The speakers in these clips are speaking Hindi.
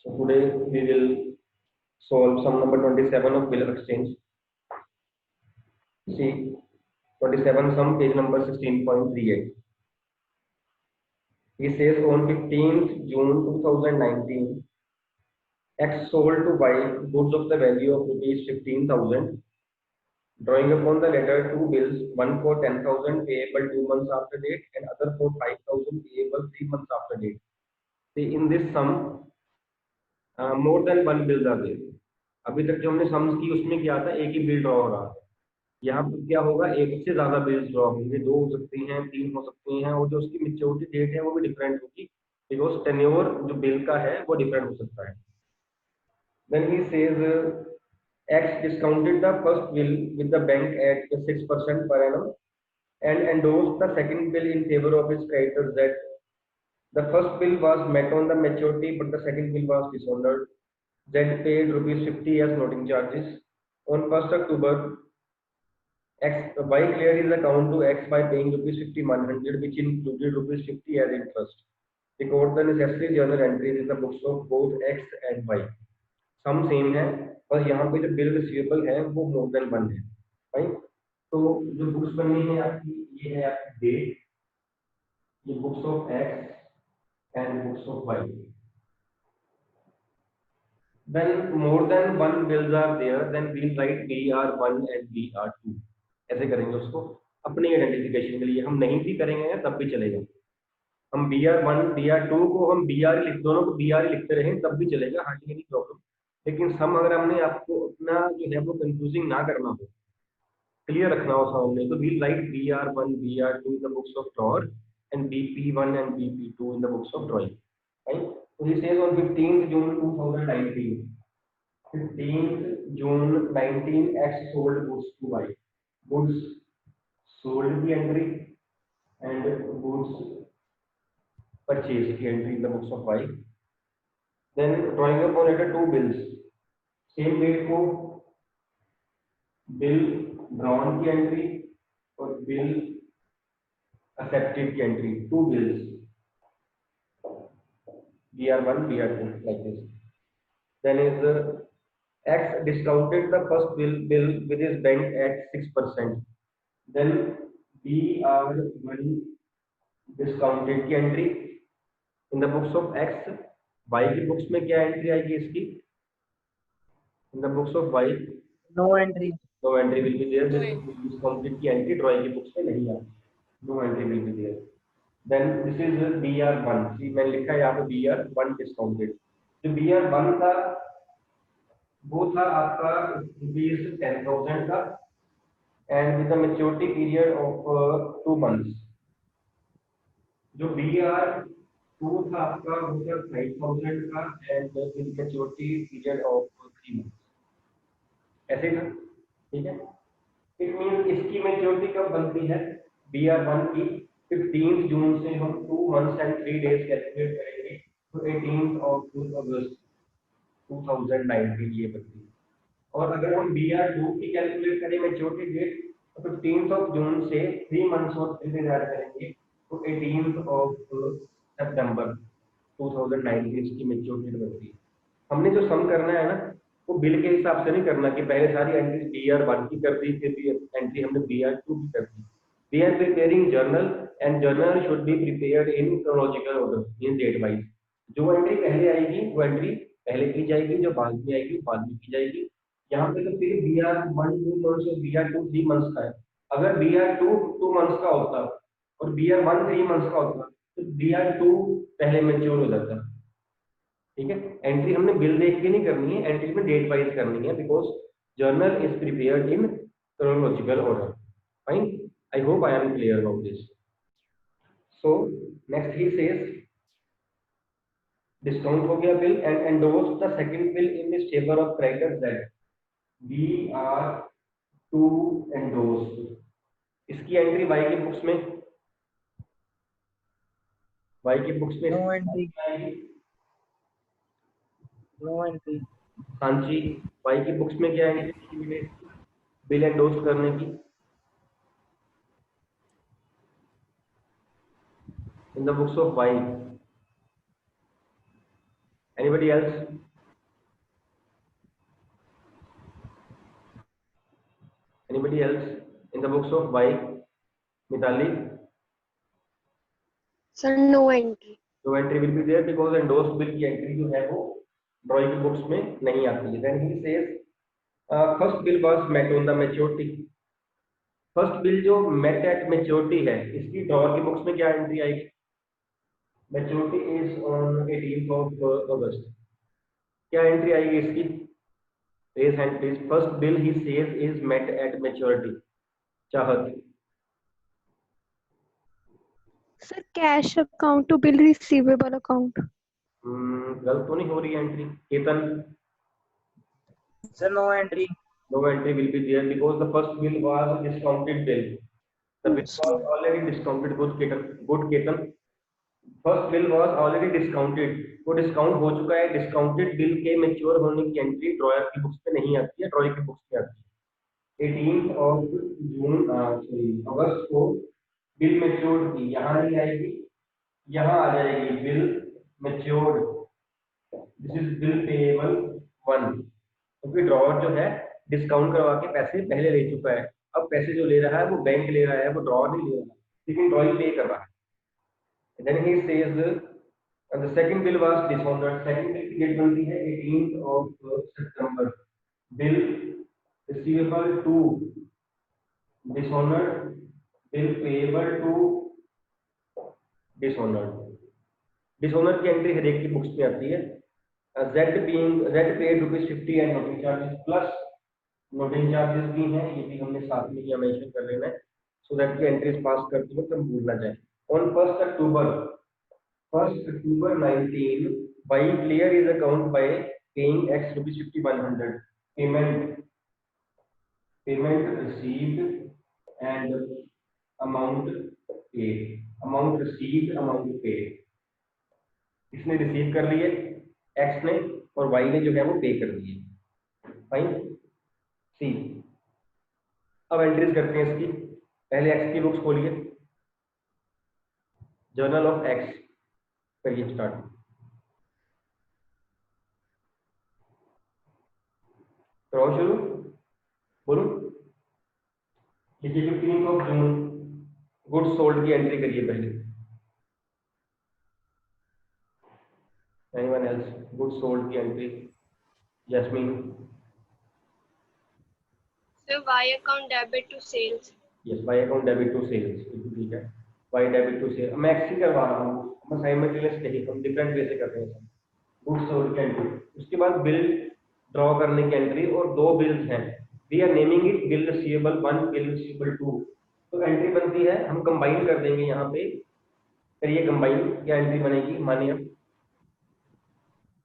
So today we will solve sum number 27 of bill of exchange. See, 27 sum, page number 16.38. He says on 15th June 2019, X sold to Y goods of the value of rupees 15,000. Drawing upon the letter two bills, one for 10,000 payable 2 months after date and other for 5,000 payable 3 months after date. See, in this sum, more than one bills are there. अभी तक जो हमने सम्स की उसमें क्या था, एक ही बिल ड्रॉ हो रहा था। यहाँ पर क्या होगा, एक से ज्यादा बिल्स ड्रॉ होंगे, 2 हो सकती हैं, 3 हो सकती हैं, और जो उसकी मैच्योरिटी डेट है वो भी डिफरेंट होगी, बिकॉज टेन्योर जो बिल का है वो डिफरेंट हो सकता है। Then he says X discounted the first bill with the bank at 6% per annum and endorsed the second bill in favor of his creditor Z. The first bill was met on the maturity, but the second bill was dishonored. Z paid rupees 50 as noting charges. On 1st October, Y cleared his account to X by paying rupees 50,100, which included rupees 50 as interest. Record the necessary journal entries in the books of both X and Y. Sum same है, पर यहाँ पे जो बिल रिसीवेबल है वो मोर देन वन है, राइट। तो जो बुक्स बननी है आपकी, ये है आपकी डेट, ये books of X and books of Y. When more than one bills are there, then we'll write BR1 and BR2। ऐसे करेंगे उसको अपनी आइडेंटिफिकेशन के लिए, हम नहीं भी करेंगे तब भी चलेगा। हम BR1 BR2 को हम BR दोनों को BR लिखते रहें तब भी चलेगा, हार्डली एनी प्रॉब्लम। लेकिन सम अगर हमने आपको अपना जो है वो कंफ्यूजिंग ना करना हो, क्लियर रखना हो सामने, तो we'll write BR1 BR2 in the books of drawer and BP1 and BP2 in the books of drawing, right? So he says on 15th June 2019, 15th June 19, X sold goods to Y. Goods sold की entry and goods purchased की entry in the books of Y. Then drawing upon letter two bills, same date को bill drawn की entry और bill accepted की entry, two bills, BR1 BR2 like this. Then is X discounted the first bill with his bank at 6%. Then BR1 discounted की entry in the books of X, Y की books में क्या entry आएगी इसकी? In the books of Y, no entry will be there. Discounted की entry drawing की books में नहीं आएगी, no entry will be there. Then this is BR1, see मैंने लिखा है यहाँ पे BR1 discounted। जो BR1 था वो था आपका रुपीज 10,000 का and with the maturity period of 2 months. जो BR2 था आपका वो था 5,000 का and with maturity period of 3 months, ऐसे था, ठीक है। इट मीन इसकी मैच्योरिटी कब बनती है BR1 की? 15 जून से हम 2 मंथ्स एंड 3 डेज कैलकुलेट करेंगे तो 18 अगस्त 2019 ये बनती है। और अगर हम BR2 की कैलकुलेट करें मैच्योरिटी डेट तो 15 जून से 3 मंथ्स और 3 डेज ऐड करेंगे तो 18 सितंबर 2019 इसकी मैच्योरिटी बनती है। हमने जो सम करना है ना वो बिल के हिसाब से नहीं करना कि पहले सारी एंट्री BR1 की कर दी फिर भी एंट्री हमने BR2 की कर दी। We are preparing journal and journal should be prepared in chronological order in date wise. जो एंट्री पहले आएगी वो एंट्री पहले की जाएगी, जो बाद में आएगी बाद में की जाएगी। यहाँ पे तो फिर BR1 2 मंथ्स और BR2 3 मंथ्स का है। अगर BR2 2 मंथ्स का होता और BR1 3 मंथ्स का होता तो BR2 पहले मैच्योर हो जाता, ठीक है। एंट्री हमने बिल देख के नहीं करनी है, एंट्री में डेट वाइज करनी है, because journal is prepared in chronological order. Fine, I hope I am clear about this. So next he says discount हो गया bill and endorse the second bill in this favour of creditor that BR2 endorse. इसकी एंट्री वाई की बुक्स में, वाई की बुक्स में no entry हाँ जी, वाई की बुक्स में क्या एंट्री बिल एंडोर्स करने की? In the books of Y Anybody else? Anybody else in the books of Y? Mitali? Sir, no entry. So entry will be there because endorsed bill की entry जो है वो ड्रॉइंग की बुक्स में नहीं आती है. Then he says first bill was met on the maturity. First bill जो met at maturity है इसकी ड्रॉअर की बुक्स में क्या एंट्री आएगी? Maturity is on 18th of August. क्या एंट्री आएगी इसकी? Raise hand please. First bill he says is met at maturity. चाहत. Sir, cash account to bill receivable account. गलत तो नहीं हो रही है entry? Ketan? Sir, no entry. No entry will be there because the first bill was discounted bill. The bill was already discounted. Good Ketan. Good Ketan. First bill was already discounted. वो डिस्काउंट हो चुका है. डिस्काउंटेड बिल के मैच्योर होने की एंट्री ड्रॉयर की बुक्स में नहीं आती है, ड्रॉइंग की बुक्स में आती है. 18th of जून अगस्त को बिल मैच्योर्ड की यहाँ नहीं आएगी, यहाँ आ जाएगी bill matured. This is bill payable 1. क्योंकि ड्रॉअर जो है डिस्काउंट करवा के पैसे पहले ले चुका है. अब पैसे जो ले रहा है वो बैंक ले रहा है, वो ड्रॉअर नहीं ले रहा है, लेकिन ड्रॉइंग पे कर रहा है. Then he says the second bill was dishonored. Second bill की डेट बनती है 18th of September. Bill receivable to dishonored, bill payable to dishonored. Dishonored की एंट्री हर एक की बुक्स में आती है. Z paid ₹50 and noting charges plus noting charges भी हैं, ये भी हमने साथ में यहाँ मेंशन कर लेना है so that की एंट्रीज पास करते वक्त हम भूल ना जाए. On 1st October 19, Y clear his account by paying X ₹5100. Payment received and amount paid. Amount received, amount paid. इसने रिसीव कर लिए X ने और Y ने जो है वो पे कर दिए. फाइन. सी. अब एंट्रीज करते हैं इसकी. पहले X की बुक्स खोलिए. जर्नल ऑफ X करिए स्टार्ट. करो शुरू. बोलो. देखिए 15th of June goods sold की एंट्री करिए पहले. Anyone else? Goods sold की entry. Jasmine. So Y account debit to sales. Yes, Y account debit to sales. ठीक है. Y debit to sales. मैं एक्सी करवा रहा हूँ. हम साइमल्टेनियस नहीं, हम डिफरेंट वे से करते हैं. Goods sold की एंट्री. उसके बाद बिल ड्रॉ करने की एंट्री और दो बिल्स हैं. We are naming it bill receivable 1, bill receivable 2. तो एंट्री बनती है, हम कंबाइन कर देंगे यहाँ पे. करिए कंबाइन. क्या एंट्री बनेगी? मानिए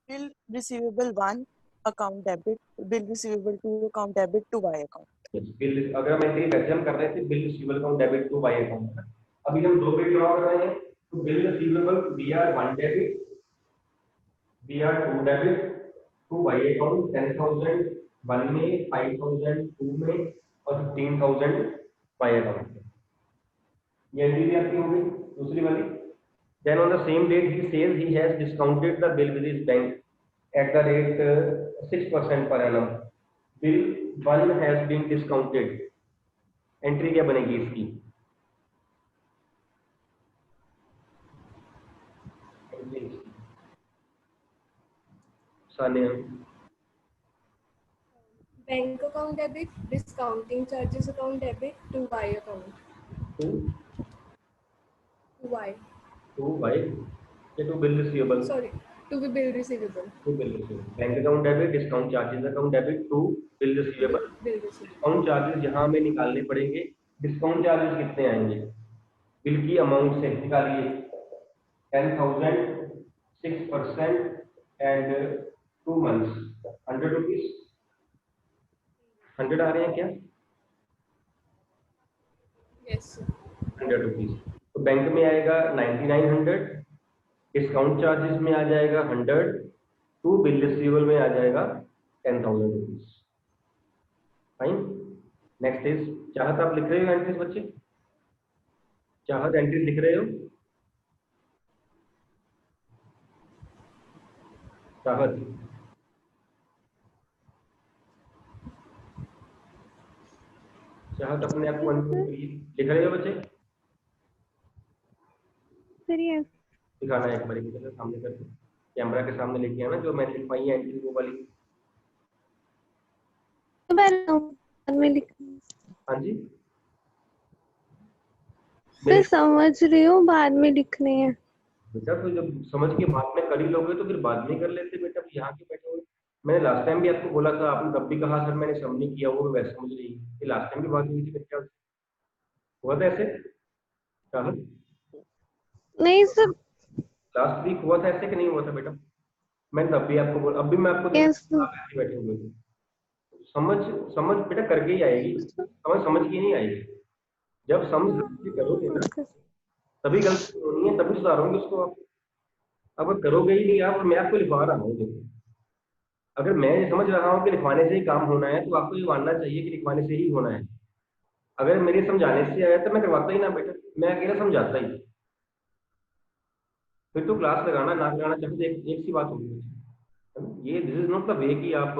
bill receivable 1 account debit, bill receivable 2 account debit to Y account. Bill. अगर हम एंट्री वैसे हम कर रहे थे bill receivable account debit to Y account. अभी हम दो बिल ड्रॉ कर रहे हैं तो bill receivable BR1 debit, BR2 debit to Y account 10,000 1 में, 5,000 2 में और 15,000 Y अकाउंट में. ये एंट्री भी आपकी होगी. दूसरी वाली. Then on the same date he says he has discounted the bill with his bank at the rate 6% per annum. Bill 1 has been discounted. Entry क्या बनेगी इसकी? Sania. Bank account debit, discounting charges account debit to Y account. to Y. Y या to bill receivable. Sorry, to be bill receivable. To bill receivable. Bank account debit, discount charges account debit to bill receivable. Bill receivable. Discount charges यहाँ हमें निकालने पड़ेंगे. डिस्काउंट चार्जेस कितने आएंगे? बिल की अमाउंट से निकालिए. 10,000 6% एंड 2 months 100 रुपीज. 100 आ रहे हैं क्या? Yes. 100 रुपीज. तो बैंक में आएगा 9900. डिस्काउंट चार्जेस में आ जाएगा 100. टू बिल रिसीवेबल में आ जाएगा 10,000 रुपीज. फाइन. नेक्स्ट इज चाहत. आप लिख रहे हो एंट्रीज बच्चे? चाहत, एंट्रीज लिख रहे हो? चाहत, चाहत अपने आप को अनम्यूट करिए। लिख रहे हो बच्चे? Sir yes. दिखाना है एक बार इधर सामने करके, कैमरा के सामने लेके आना जो मैंने लिखवाई है एंट्री वो वाली। बाद में लिख। हाँ जी, सर समझ रही हूँ, बाद में लिखने हैं। बेटा तो जब समझ के बाद में कर ही लोगे तो फिर बाद में कर लेते बेटा, यहाँ के बैठे हुए। मैंने लास्ट टाइम भी आपको बोला था, आपने तब भी कहा सर मैंने सम नहीं किया, वो वैसे समझ रही है। लास्ट टाइम भी बात हुई थी बच्चा, हुआ था ऐसे? चाहत, नहीं सर। लास्ट वीक हुआ था ऐसे कि नहीं हुआ था बेटा? मैंने तब भी आपको बोला, अब भी मैं आपको देख यस आप ऐसे बैठे हुए थे। समझ, समझ बेटा करके ही आएगी, समझ के नहीं आएगी। जब समझ के करोगे ना तभी गलती होनी है, तभी सुधारोगे उसको आप। अब करोगे ही नहीं आप, मैं आपको लिखवा रहा हूँ देखो, अगर मैं ये समझ रहा हूँ कि लिखवाने से ही काम होना है तो आपको ये मानना चाहिए कि लिखवाने से ही होना है। अगर मेरे समझाने से आया तो मैं करवाता ही ना बेटा, मैं अकेला समझाता ही। फिर तो क्लास लगाना ना लगाना चाहिए, एक सी बात होगी, है ना? ये this is not the way कि आप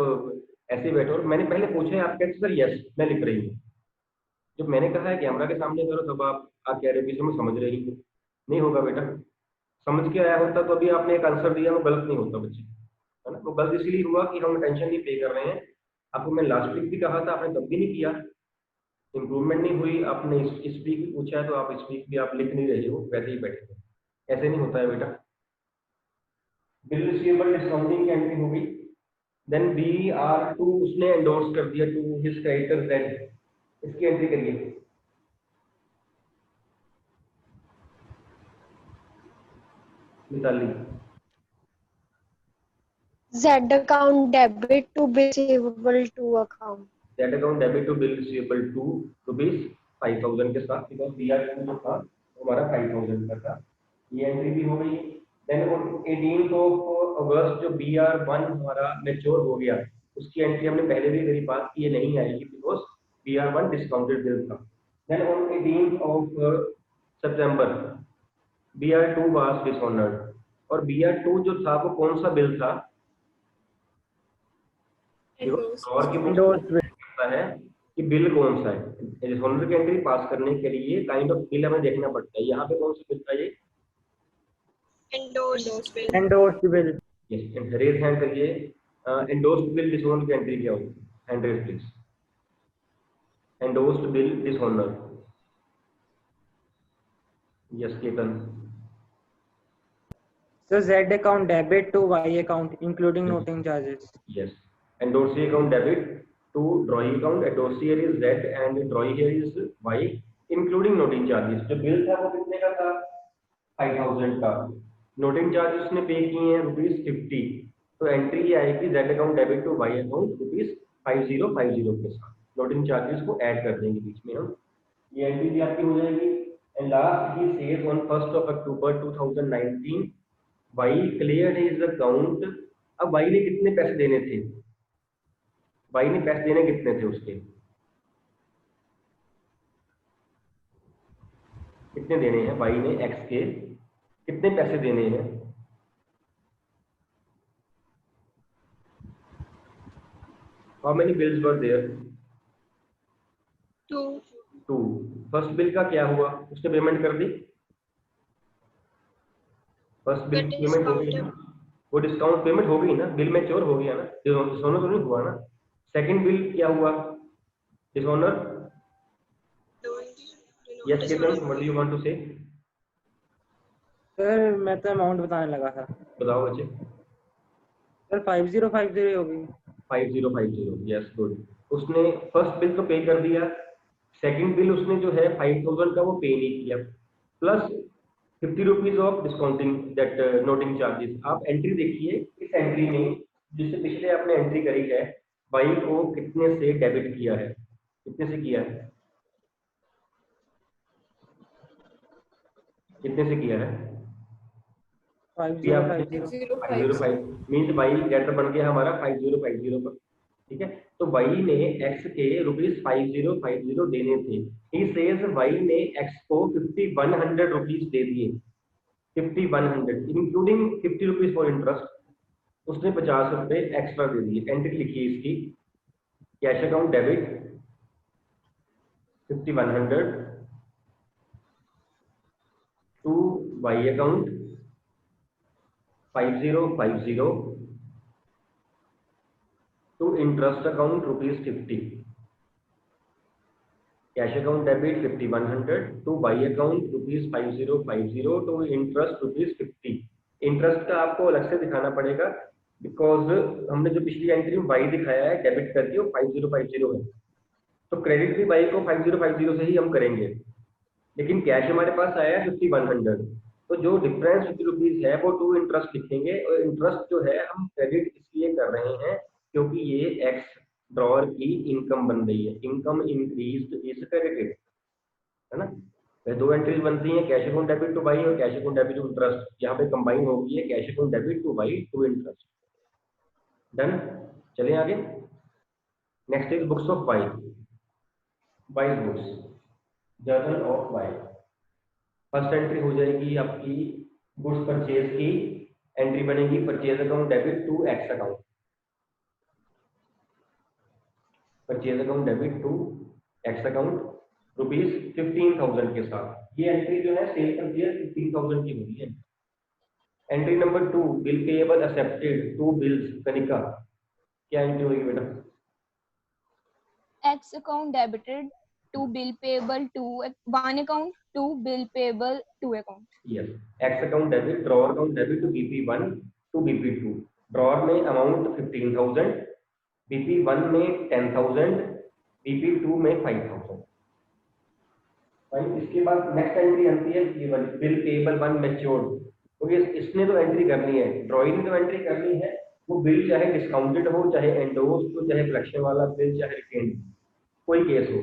ऐसे बैठो। और मैंने पहले पूछा है, आप कहते सर यस मैं लिख रही हूँ। जब मैंने कहा है कैमरा के सामने करो तब आप कह रहे हो कि मैं समझ रही हूँ। नहीं होगा बेटा, समझ के आया होता तो अभी आपने एक आंसर दिया वो गलत नहीं होता बच्चे, है ना? वो गलत इसलिए हुआ कि हम अटेंशन नहीं पे कर रहे हैं। आपको मैं लास्ट वीक भी कहा था, आपने तब भी नहीं किया, इंप्रूवमेंट नहीं हुई। आपने इस वीक भी पूछा है तो आप इस वीक भी आप लिख नहीं रहे हो, वैसे ही बैठे हो। ऐसे नहीं होता है बेटा। बिल रिसीवेबल डिस्काउंटिंग की एंट्री हो गई। देन बी आर टू उसने एंडोर्स कर दिया टू हिज क्रेडिटर जेड, इसकी एंट्री करिए। Mitali, Z account debit to be receivable to account. That account debit to bill receivable to rupees 5000 के साथ, बिकॉज बी आर टू जो था वो हमारा 5000 का था। ये एंट्री भी हो गई। देन 18th ऑफ अगस्त जो बी आर वन हमारा मेच्योर हो गया, उसकी एंट्री हमने पहले भी करी बात की, ये नहीं आएगी because B R one discounted bill था। Then on 18th of September B R two was dishonoured. और बी आर टू जो था वो कौन सा बिल था? और की बुक करता है कि बिल कौन सा है। डिसऑनर की एंट्री पास करने के लिए काइंड ऑफ बिल हमें देखना पड़ता है। यहाँ पे कौन सा बिल था ये? Endorsed bill. Endorsed bill. Yes, raise hand करिए। एंडोर्स्ड बिल डिसऑनर की एंट्री क्या होगी? Hand raise please. Endorsed bill dishonour. Yes Ketan. So Z account debit to Y account including noting charges. Yes. Endorsee account debit to drawee account. Endorsee here is Z and drawee here is Y, including noting charges. जो बिल था वो कितने का था? 5000 का। नोटिंग चार्ज उसने पे किए हैं ₹50। तो एंट्री ये आएगी Z account debit to Y account ₹5050 के साथ। नोटिंग चार्जेस को ऐड कर देंगे बीच में हम, ये एंट्री भी आपकी हो जाएगी। And last he says on 1st of October 2019 Y clear his account. अब Y ने कितने पैसे देने थे? Y ने पैसे देने कितने थे उसके? कितने देने हैं Y ने X के? कितने पैसे देने हैं? How many bills were there? 2. 2। First bill का क्या हुआ? उसने पेमेंट कर दी? फर्स्ट बिल की पेमेंट हो गई ना? वो डिस्काउंट पेमेंट हो गई ना, बिल मैच्योर हो गया ना, डिसऑनर तो नहीं हुआ ना। सेकंड बिल क्या हुआ? Dishonour. Yes Ketan, what do you want to say? Sir मैं तो अमाउंट बताने लगा था। बताओ बच्चे। सर 5050 होगी। 5050, यस गुड। उसने फर्स्ट बिल तो पे कर दिया, सेकंड बिल उसने जो है 5000 का वो पे नहीं किया, plus 50 rupees of discounting that noting charges. आप एंट्री देखिए, इस एंट्री में जिससे पिछले आपने एंट्री करी है वाई को कितने से डेबिट किया है? कितने से किया है? कितने से किया है? 5050 मीन्स वाई डेटर बन गया हमारा 5050 पर। ठीक है, तो वाई ने एक्स के ₹5050 देने थे। ही सेज वाई ने एक्स को 5100 रुपीज दे दिए, 5100 इंक्लूडिंग 50 रुपीज फॉर इंटरेस्ट। उसने 50 रुपए एक्स्ट्रा दे दिए। एंट्री लिखी इसकी, cash account debit 5100 to Y account 5050 to interest account ₹50। Cash account debit 5100 to Y account ₹5050 to interest ₹50। Interest का आपको अलग से दिखाना पड़ेगा, बिकॉज हमने जो पिछली एंट्री में वाई दिखाया है डेबिट करके वो 5050 है, तो क्रेडिट भी वाई को 5050 से ही हम करेंगे। लेकिन कैश हमारे पास आया है 5100, तो जो डिफरेंस ₹50 है वो टू इंटरेस्ट लिखेंगे। और इंटरेस्ट जो है हम क्रेडिट इसलिए कर रहे हैं क्योंकि ये एक्स ड्रॉअर की इनकम बन रही है। इनकम इंक्रीज्ड इज क्रेडिटेड, है ना। तो दो एंट्रीज बनती हैं, cash account debit to Y और cash account debit to interest. यहाँ पे कंबाइन होगी है cash account debit to Y to interest. Done. चलिए आगे। Next is books of Y. Y books, journal of Y. First entry हो जाएगी आपकी गुड्स परचेज की। एंट्री बनेगी purchase account debit to X account. Purchase account debit to X account ₹15,000 के साथ। ये एंट्री जो है सेल परचेज 15,000 की हुई है। Entry number 2, bill payable accepted to bills Kanika. क्या एंट्री होगी बेटा? X account debited to bill payable to one account to bill payable to account. Yes, X account debit, drawer account debit to BP1 to BP2। Drawer में अमाउंट 15,000, BP1 में 10,000, BP2 में 5,000। इसके बाद नेक्स्ट एंट्री आती है ये वाली, बिल पेएबल 1 मैच्योर्ड। तो ये इसने तो एंट्री करनी है, ड्रॉइंग ने तो एंट्री करनी है। वो बिल चाहे डिस्काउंटेड हो, चाहे एंडोर्स्ड हो, चाहे कलेक्शन वाला बिल, चाहे रिटेन्ड, कोई केस हो।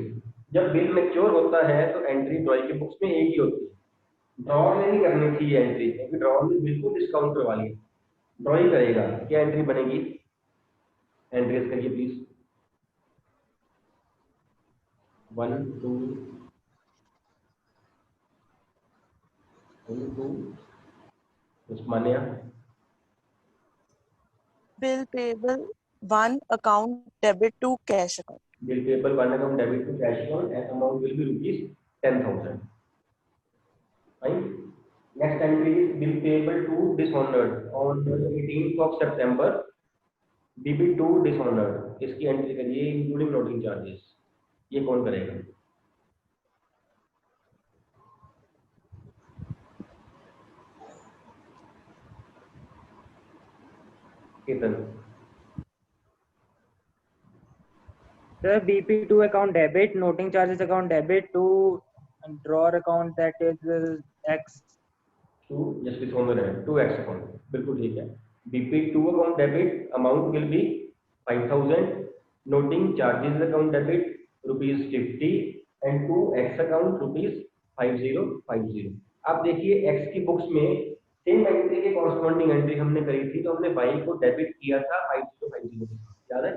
जब बिल मैच्योर होता है तो एंट्री ड्रॉइंग की बुक्स में एक ही होती है। ड्रॉअर ने नहीं करनी थी ये एंट्री, क्योंकि ड्रॉअर ने बिल्कुल डिस्काउंट करवा लिया। ड्रॉइंग करेगा। क्या एंट्री बनेगी? एंट्रीज करिए please. 1 2 Osmania. Bill payable 1 account debit to cash account. Bill payable 1 account debit to cash account and amount will be ₹10,000. Fine. Next entry is bill payable to dishonored on 18th of September. DB2 dishonored. इसकी एंट्री करिए इंक्लूडिंग लोडिंग चार्जेस। ये कौन करेगा? Ketan. Sir, BP2 account debit, noting charges account debit to drawer account that is X. To just dishonour है, टू एक्स अकाउंट, बिल्कुल ठीक है। BP2 account debit amount will be 5,000, noting charges account debit ₹50 and to X account ₹5050। आप देखिए एक्स की बुक्स में सेम एंट्री के कॉरस्पॉन्डिंग एंट्री हमने करी थी, तो हमने वाई को डेबिट किया था 5050, याद है।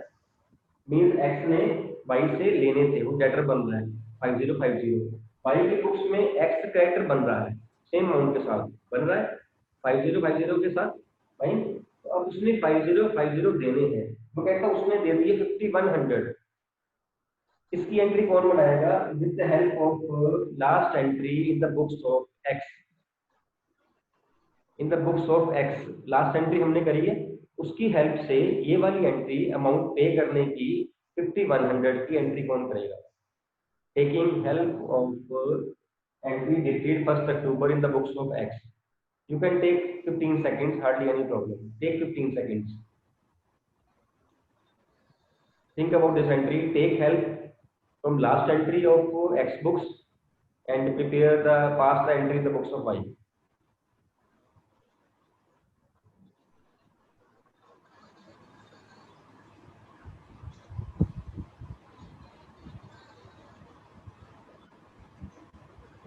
मींस एक्स ने वाई से लेने थे, वो डेटर बन रहा है 5050। वाई की बुक्स में एक्स क्रेडिटर बन रहा है, सेम अमाउंट के साथ बन रहा है 5050 के साथ। फाइन। तो अब उसने 5050 देने हैं, वो कहता है उसने दे दिए 5100। इसकी एंट्री कौन बनाएगा? With the help of last entry in the books of x. In the books of x last entry हमने करी है, उसकी हेल्प से ये वाली एंट्री अमाउंट पे करने की 5100 की एंट्री कौन करेगा? Taking help of entry dated 1st October in the books of X. You can take 15 seconds, hardly any problem. Take 15 seconds. Think about this entry. Take help from last entry of X books and prepare the past entry in the books of Y.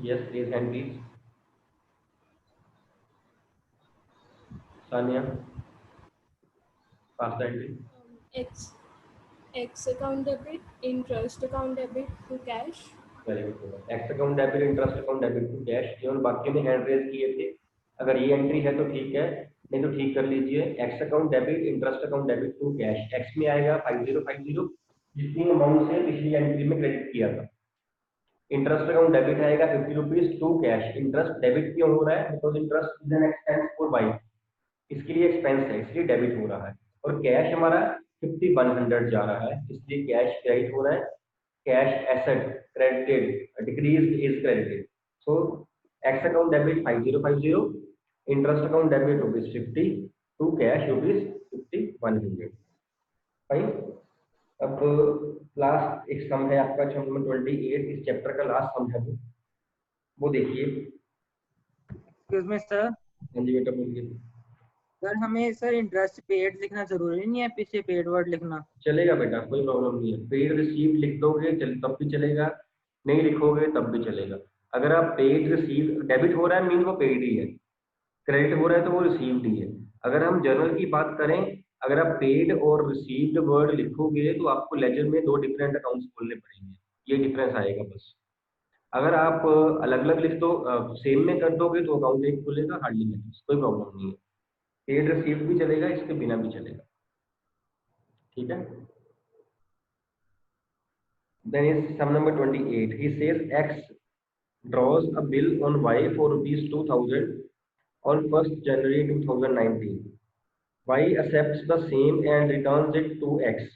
Yes, raise hand please. Sanya, past entry. X account debit, interest account debit to cash. Very good. X account debit, interest account debit to cash. केवल बाकी ने हैंड रेज किए थे। अगर ये एंट्री है तो ठीक है, नहीं तो ठीक कर लीजिए, X account debit interest account debit to cash. X में आएगा 5050 जितनी अमाउंट से पिछली एंट्री में क्रेडिट किया था। इंटरेस्ट अकाउंट डेबिट आएगा 50 rupees to cash. Interest debit क्यों हो रहा है? Because interest is an expense for Y, इसके लिए एक्सपेंस है इसलिए डेबिट हो रहा है। और कैश हमारा 5100 जा रहा है इसलिए कैश क्रेडिट हो रहा है। Cash asset credited, decrease is credited. So X account debit 5050, interest account debit ₹50 to cash ₹5100। Fine. अब लास्ट एक सम है आपका सम नंबर 28, इस चैप्टर का लास्ट सम है वो देखिए। Excuse me sir. हाँ जी बेटा बोलिए। सर हमें सर इंटरेस्ट पेड लिखना जरूरी नहीं है, पीछे पेड वर्ड लिखना? चलेगा बेटा, कोई प्रॉब्लम नहीं है। पेड रिसीव लिख दोगे तब भी चलेगा, नहीं लिखोगे तब भी चलेगा। अगर आप पेड रिसीव, डेबिट हो रहा है मीन वो पेड ही है, क्रेडिट हो रहा है तो वो रिसीव्ड ही है। अगर हम जर्नल की बात करें, अगर आप पेड और रिसीव्ड वर्ड लिखोगे तो आपको लेजर में 2 डिफरेंट अकाउंट्स खोलने पड़ेंगे, ये डिफरेंस आएगा बस। अगर आप अलग अलग लिख दो, सेम में कर दोगे तो अकाउंट एक खुलेगा, हार्डली मैटर्स, कोई प्रॉब्लम नहीं है। पेड रिसीव्ड भी चलेगा, इसके बिना भी चलेगा, ठीक है। Then is sum number 28. He says X draws a bill on Y for ₹2000 on 1st January 2019. Y accepts the same and returns it to X.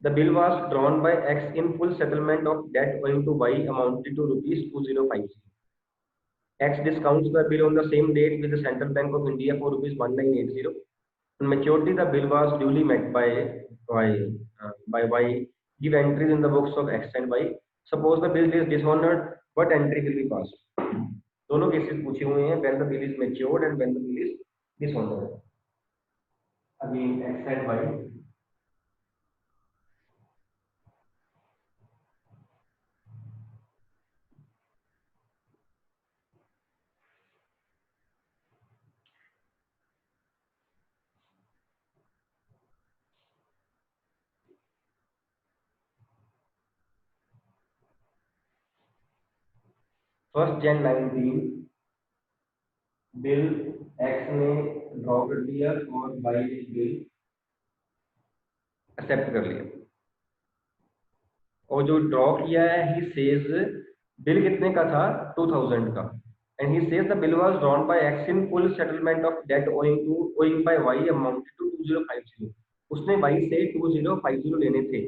The bill was drawn by X in full settlement of debt owing to Y amounted to ₹2050. X discounts the bill on the same date with the Central Bank of India for ₹1980. On maturity, the bill was duly met by Y. Give entries in the books of X and Y. Suppose the bill is dishonored, what entry will be passed? दोनों केसेस पूछे हुए हैं, when the bill is matured and when the bill is dishonored. Again X and Y. First जन 19 बिल एक्स ने ड्रॉ कर दिया और वाई ने बिल एक्सेप्ट कर लिया। और जो ड्रॉ किया है ही सेज बिल कितने का था? 2000 का। And he says the bill was drawn by X in full settlement of debt owing by Y amounted to 2050। उसने वाई से 2050 लेने थे,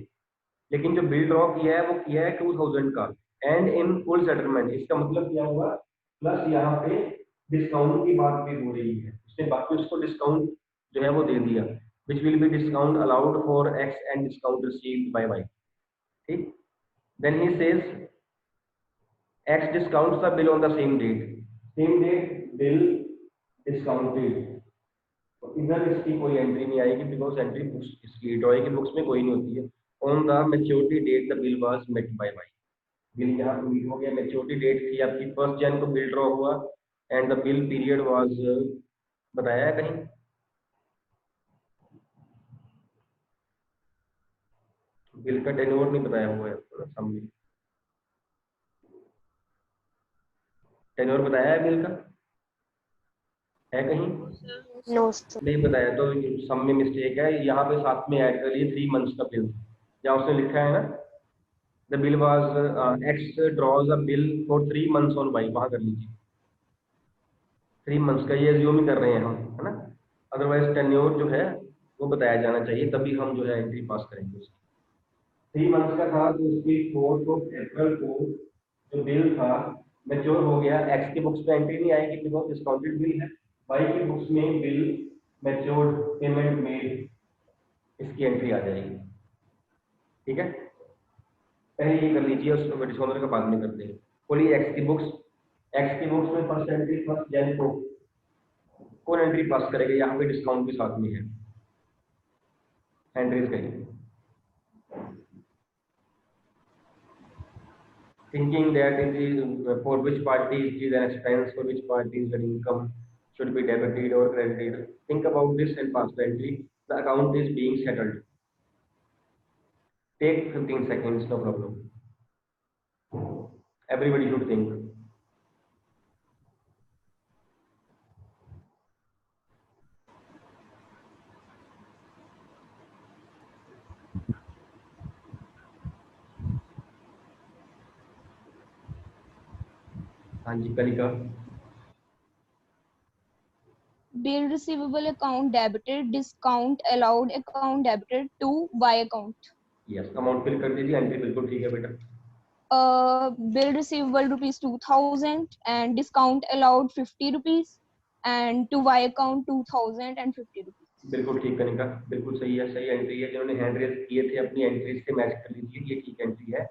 लेकिन जो बिल ड्रॉ किया है वो किया है 2000 का एंड इन फुल सेटलमेंट। इसका मतलब क्या हुआ? प्लस यहाँ पे डिस्काउंट की बात भी हो रही है, उसने बाकी उसको डिस्काउंट जो है वो दे दिया, which will be discount allowed for X and discount received by Y. ठीक। Then he says X discounts the bill on the same date bill discounted. इधर इसकी कोई एंट्री नहीं आएगी बिकॉज एंट्री बुक्स इसकी ड्रॉइंग की बुक्स में कोई नहीं होती है। On the maturity date the bill was met by Y. Bill यहाँ पे मीट हो गया, मैच्योरिटी डेट थी आपकी 1 जन को बिल ड्रॉ हुआ and the bill period was बताया है कहीं? बिल का टेन्योर नहीं बताया हुआ है आपको सामने। टेन्योर बताया है बिल का? है कहीं? No, sir. नहीं बताया तो सम में मिस्टेक है। यहाँ पे साथ में ऐड कर लिए 3 मंथ्स का बिल, जहाँ उसने लिखा है ना the bill was X draws a bill for 3 months on Y, वहाँ कर लीजिए 3 मंथ्स का। ये एज्यूम ही कर रहे हैं हम, है ना। अदरवाइज टेन्योर जो है वो बताया जाना चाहिए, तभी हम जो है एंट्री पास करेंगे उसकी। 3 मंथ्स का था तो उसकी 4 अप्रैल को जो बिल था मैच्योर हो गया। एक्स की बुक्स में एंट्री नहीं आएगी बिकॉज डिस्काउंटेड बिल है। वाई की बुक्स में बिल मैच्योर्ड पेमेंट मेड, इसकी एंट्री आ जाएगी। ठीक है, पहले ये कर लीजिए, उसको डिस्काउंटर का बाद में करते हैं। बोलिए एक्स की बुक्स में फर्स्ट एंट्री 1 जन को कौन एंट्री पास करेगा? यहाँ पे डिस्काउंट भी साथ में है, एंट्रीज करिए। Thinking that it is for which party it is an expense, for which party is an income, should be debited or credited. Think about this and pass the entry. The account is being settled. Take 15 seconds, no problem. Everybody should think. हाँ जी Kanika, Bill receivable account debited, discount allowed account debited to Y account. Yes amount fill कर दीजिए, एंट्री बिल्कुल ठीक है बेटा। Bill receivable rupees 2000 and discount allowed 50 rupees and to Y account 2050 rupees. बिल्कुल ठीक कनिका, बिल्कुल सही है, सही एंट्री है। जिन्होंने हैंड रेज किए थे अपनी एंट्रीज से मैच कर लीजिए, ये ठीक एंट्री है।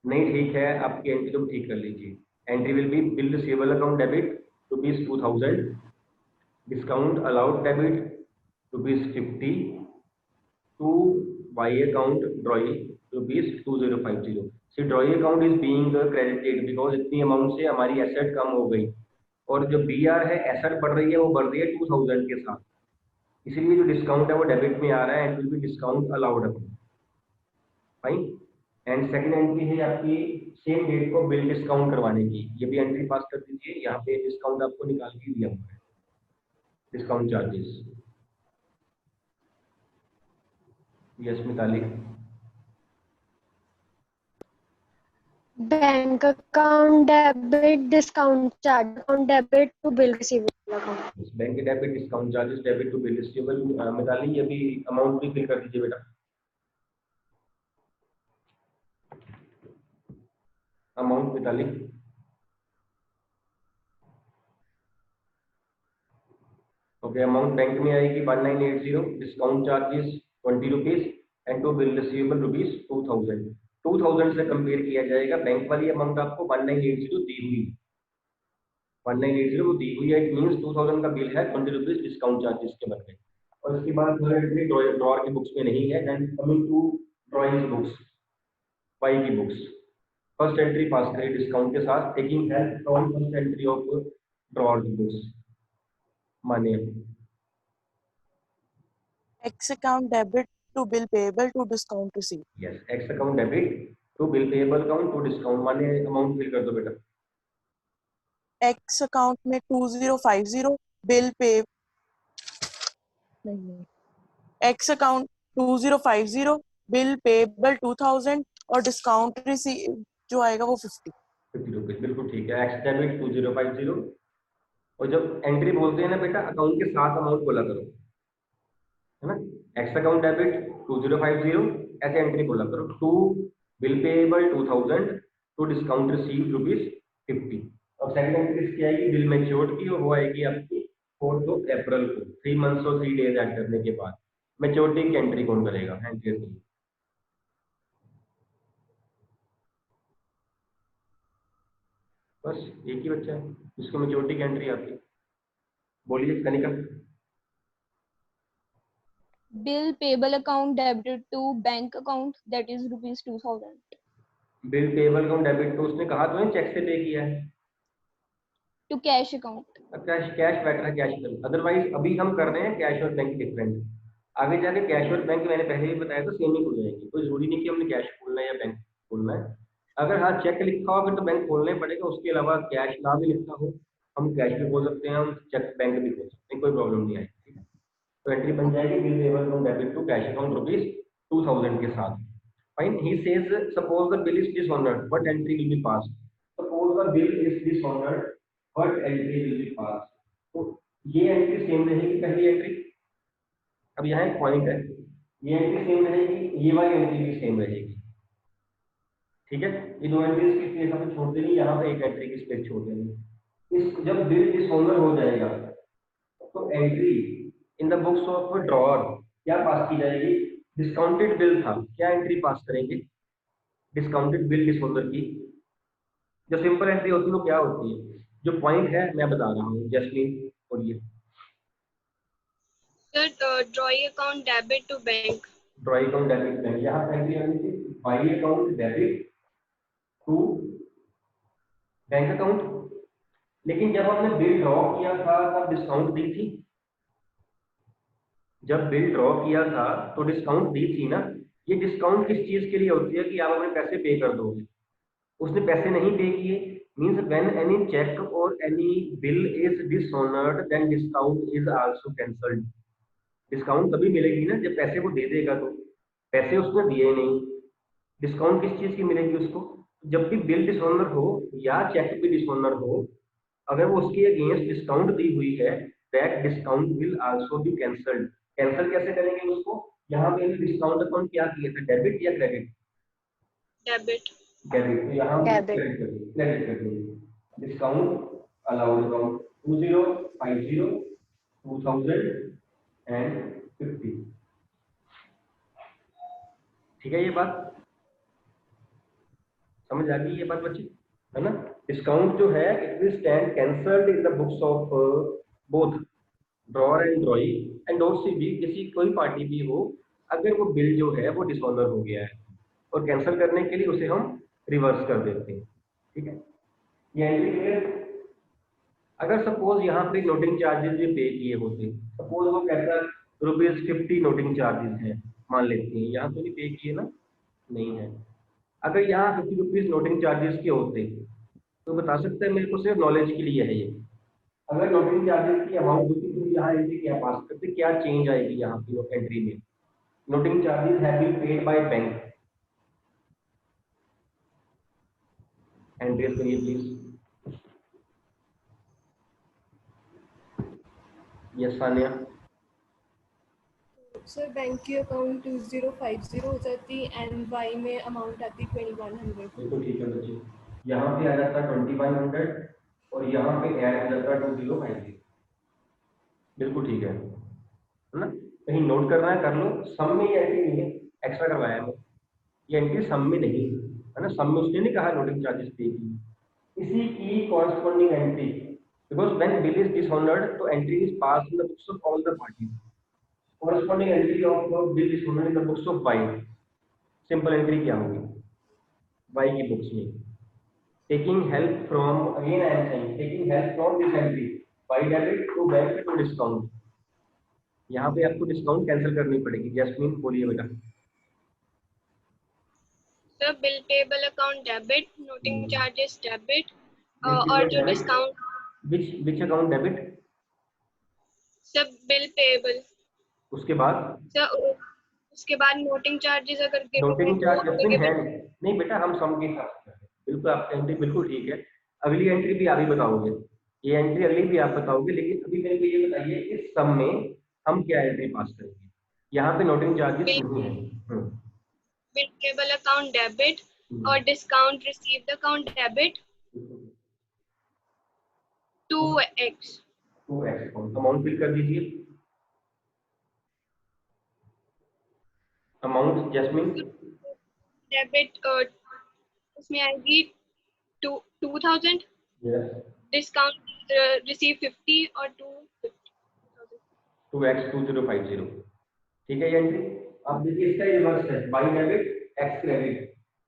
नहीं ठीक है आपकी एंट्री, तुम ठीक कर लीजिए। Entry will B bill receivable account debit ₹2000, discount allowed debit ₹50 to Y account drawing ₹2050। See drawing account is being credited because इतनी अमाउंट से हमारी एसेट कम हो गई, और जो BR है एसेट बढ़ रही है, वो बढ़ रही है 2000 के साथ, इसीलिए जो डिस्काउंट है वो डेबिट में आ रहा है, and will be discount allowed account. Fine. And second entry है आपकी सेम डेट को बिल डिस्काउंट करवाने की, ये भी एंट्री पास कर दीजिए। यहाँ पे डिस्काउंट आपको निकाल के दिया हुआ है, discount charges. Yes Mitali, Bank account debit, discount charge account debit to bill receivable account. Bank debit, discount charges debit to bill receivable. Mitali ये भी अमाउंट भी फिल कर दीजिए बेटा, amount Mitali. Okay, amount bank में आएगी 1980, discount charges 20 rupees and to bill receivable ₹2000। 2000 से कंपेयर किया जाएगा, बैंक वाली अमाउंट आपको 1980 दी हुई, 1980 वो दी हुई है, इट मींस 2000 का बिल है, 20 रुपीज डिस्काउंट चार्जेस के बदले। और इसके बाद ड्रॉअर की बुक्स में नहीं है। Then coming to drawing books, Y की बुक्स, फर्स्ट एंट्री पास करें डिस्काउंट के साथ, taking help from first entry of drawer की बुक्स। मानिए X account debit to bill payable to discount receipt. Yes, X account debit to bill payable account to discount. मानिए अमाउंट फिल कर दो बेटा। X account में 2050 bill pay नहीं, X account 2050 bill payable 2000 और discount receipt जो आएगा वो 50 रुपीज, बिल्कुल ठीक है। एक्स डेबिट 2050, और जब एंट्री बोलते हैं ना बेटा, अकाउंट के साथ अमाउंट बोला करो, है ना। एक्स अकाउंट डेबिट 2050 ऐसे एंट्री बोला करो, to bill payable 2000 to discount receive ₹50। और सेकंड एंट्री इसकी आएगी बिल मैच्योर्ड की, और वो आएगी आपकी 4 अप्रैल को, 3 मंथ्स और 3 डेज ऐड करने के बाद। मैच्योरिटी की एंट्री कौन करेगा? एंट्री के लिए बस एक ही बच्चा है जिसको मैच्योरिटी की एंट्री आती है। बोलिए Kanika. Bill payable account debited to bank account, that is rupees 2000 bill payable account debit, तो उसने कहा तो है चेक से पे किया है, to cash account. Cash cash better है, कैश कर। अदरवाइज अभी हम कर रहे हैं कैश और बैंक डिफरेंट, आगे जाके कैश और बैंक मैंने पहले भी बताया था सेम ही खुल जाएगी, कोई जरूरी नहीं कि हमने कैश खोलना है या बैंक खोलना है। अगर हाँ चेक लिखा हो फिर तो बैंक खोलना ही पड़ेगा, उसके अलावा कैश ना भी लिखा हो हम कैश भी खोल सकते हैं, हम चेक बैंक भी खोल सकते हैं, कोई प्रॉब्लम नहीं आएगी। ठीक है, तो एंट्री बन जाएगी bill payable account debit to cash account ₹2000 के साथ। Fine. He says suppose the bill is dishonoured, what entry will be passed? Suppose the bill is dishonoured, what entry will be passed? तो ये एंट्री सेम रहेगी पहली एंट्री। अब यहाँ एक पॉइंट है, ये एंट्री सेम रहेगी, ये वाली एंट्री भी सेम रहेगी। ठीक है, ये दो एंट्रीज की स्पेस हम छोड़ते नहीं, यहाँ पे एक एंट्री की स्पेस छोड़ देंगे। इस जब बिल डिसऑनर हो जाएगा तो entry in the books of drawer क्या पास की जाएगी? डिस्काउंटेड बिल था, क्या एंट्री पास करेंगे? डिस्काउंटेड बिल डिसऑनर की। जो सिंपल एंट्री होती है वो क्या होती है? जो पॉइंट है मैं बता रहा हूँ, जैस्मीन बोलिए। Sir, drawing account debit to bank. Drawing account debit bank, यहाँ एंट्री आनी थी Y account debit to bank account. लेकिन जब हमने बिल ड्रॉ किया था तब डिस्काउंट दी थी, जब बिल ड्रॉ किया था तो डिस्काउंट दी थी ना। ये डिस्काउंट किस चीज के लिए होती है कि आप अपने पैसे पे कर दोगे, उसने पैसे नहीं पे किए, मींस व्हेन एनी चेक और any bill is dishonoured then discount is also cancelled. Discount तभी मिलेगी ना जब पैसे को दे देगा, तो पैसे उसने दिए नहीं, डिस्काउंट किस चीज की मिलेगी उसको? जब भी बिल डिसऑनर हो या चेक भी डिसऑनर हो, अगर वो उसके अगेंस्ट डिस्काउंट दी हुई है, that discount will also be cancelled. Cancel कैसे करेंगे उसको? यहाँ पे डिस्काउंट अकाउंट क्या किया था, डेबिट या क्रेडिट? डेबिट। डेबिट, तो यहाँ Debit. क्रेडिट कर देंगे। Discount allowed account 2050 2050। ठीक है, ये बात समझ आ गई ये बात बच्चे, है ना? डिस्काउंट जो है it will stand cancelled in the books of both drawer and drawee and don't see B, किसी कोई पार्टी भी हो, अगर वो बिल जो है वो डिसऑनर हो गया है और कैंसिल करने के लिए उसे हम रिवर्स कर देते हैं। ठीक है, ये एंट्री क्लियर? अगर सपोज यहाँ पे नोटिंग चार्जेस भी पे किए होते, सपोज वो कहता ₹50 नोटिंग चार्जेस है, मान लेते हैं, यहाँ तो नहीं पे किए ना, नहीं है। अगर यहाँ ₹50 नोटिंग चार्जेस के होते तो बता सकते हैं, मेरे को सिर्फ नॉलेज के लिए है ये। अगर नोटिंग चार्जेस की अमाउंट होती तो यहाँ एंट्री क्या पास करते, क्या चेंज आएगी यहाँ पे एंट्री में? Noting charges have been paid by bank. Entries करिए please. Yes Sania. Sir bank की अकाउंट 2050 हो जाती एंड वाई में अमाउंट आती 2100। बिल्कुल ठीक है बच्चे, यहाँ पे आ जाता 2100 और यहाँ पे ऐड हो जाता 2050। बिल्कुल ठीक है ना? कहीं नोट करना है कर लो, सम में ये एंट्री नहीं है, एक्स्ट्रा करवाया है, ये एंट्री सम में नहीं है ना, सम में उसने नहीं कहा नोटिंग चार्जेस पे की, इसी की corresponding entry, because when bill is dishonoured तो entry is pass in the books of all the parties. Corresponding entry of bill dishonoured in the books of Y, simple entry क्या होगी वाई की बुक्स में? Taking help from, again I am saying, taking help from this entry Y debit to bank to discount. यहाँ पे आपको डिस्काउंट कैंसिल करनी पड़ेगी। जैस्मीन बोलिए बेटा। Sir bill payable account debit, noting charges debit, Bill और payable जो debit? Discount. which account debit? Sir bill payable. उसके बाद सर उसके बाद नोटिंग चार्जेस अगर नोटिंग चार्ज जस्टिन है गिवन। नहीं बेटा, हम सम के हिसाब से कर रहे हैं। बिल्कुल आपका एंट्री बिल्कुल ठीक है, अगली एंट्री भी आप ही बताओगे, ये एंट्री अगली भी आप बताओगे, लेकिन अभी मेरे को ये बताइए इस सम में हम क्या एंट्री पास करेंगे? यहाँ पे नोटिंग चार्जेस नहीं है। बिल पेबल अकाउंट डेबिट और discount received account debit 2x। 2x amount fill कर दीजिए। अमाउंट जैस्मिन डेबिट उसमें आएगी 2000, यस डिस्काउंट रिसीव 50 और 2x 2050। ठीक है ये एंट्री। अब देखिए इसका रिवर्स है, Y debit X credit,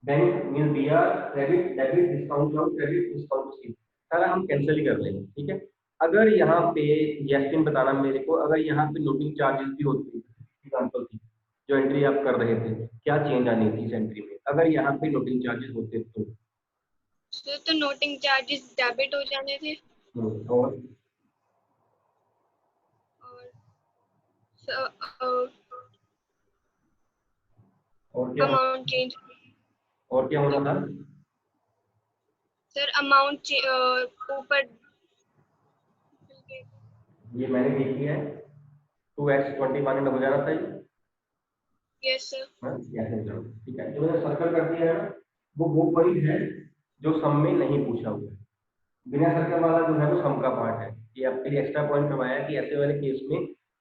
bank means BR credit debit discount out credit discount receive, सारा हम कैंसिल ही कर लेंगे। ठीक है, अगर यहाँ पे जैस्मिन बताना मेरे को, अगर यहाँ पे नोटिंग चार्जेस भी होती एग्जांपल थी जो एंट्री आप कर रहे थे, क्या चेंज आनी थी इस एंट्री में अगर यहाँ पे नोटिंग चार्जेस होते तो? तो नोटिंग चार्जेस डेबिट हो जाने थे और क्या अमाउंट चेंज। और क्या होना था? सर अमाउंट ऊपर ये मैंने लिख दिया है 2x 21 हो जाना था ये। Yes sir. ठीक है, जो मैंने सर्कल कर दिया है ना वो वही है जो सम में नहीं पूछा हुआ है। बिना सर्कल वाला जो है वो सम का पार्ट है। ये आपके लिए एक्स्ट्रा पॉइंट करवाया कि ऐसे वाले केस में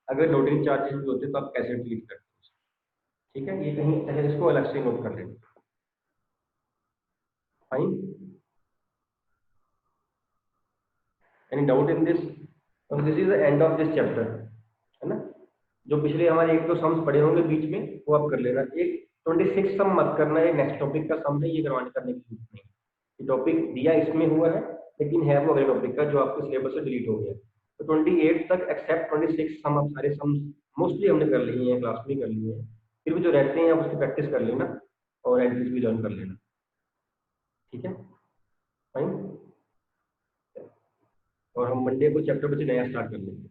अगर नोटिंग चार्जेस भी होते तो आप कैसे ट्रीट करते हो। ठीक है, ये कहीं चाहे इसको अलग से नोट कर लेंगे। Fine, any doubt in this? और this is the end of this chapter, है ना? जो पिछले हमारे एक दो सम्स पढ़े होंगे बीच में वो आप कर लेना। एक 26 सम मत करना, ये नेक्स्ट टॉपिक का सम है, ये करने की जरूरत नहीं। ये टॉपिक दिया इसमें हुआ है लेकिन है वो अगले टॉपिक का जो आपके सिलेबस से डिलीट हो गया। तो 28 तक एक्सेप्ट 26 सम आप सारे सम मोस्टली हमने कर लिए हैं, क्लास में कर लिए हैं, फिर भी जो रहते हैं आप उसकी प्रैक्टिस कर लेना और एंट्रीज भी ज्वाइन कर लेना। ठीक है, फाइन। और हम मंडे को चैप्टर बच्चे नया स्टार्ट कर लेंगे।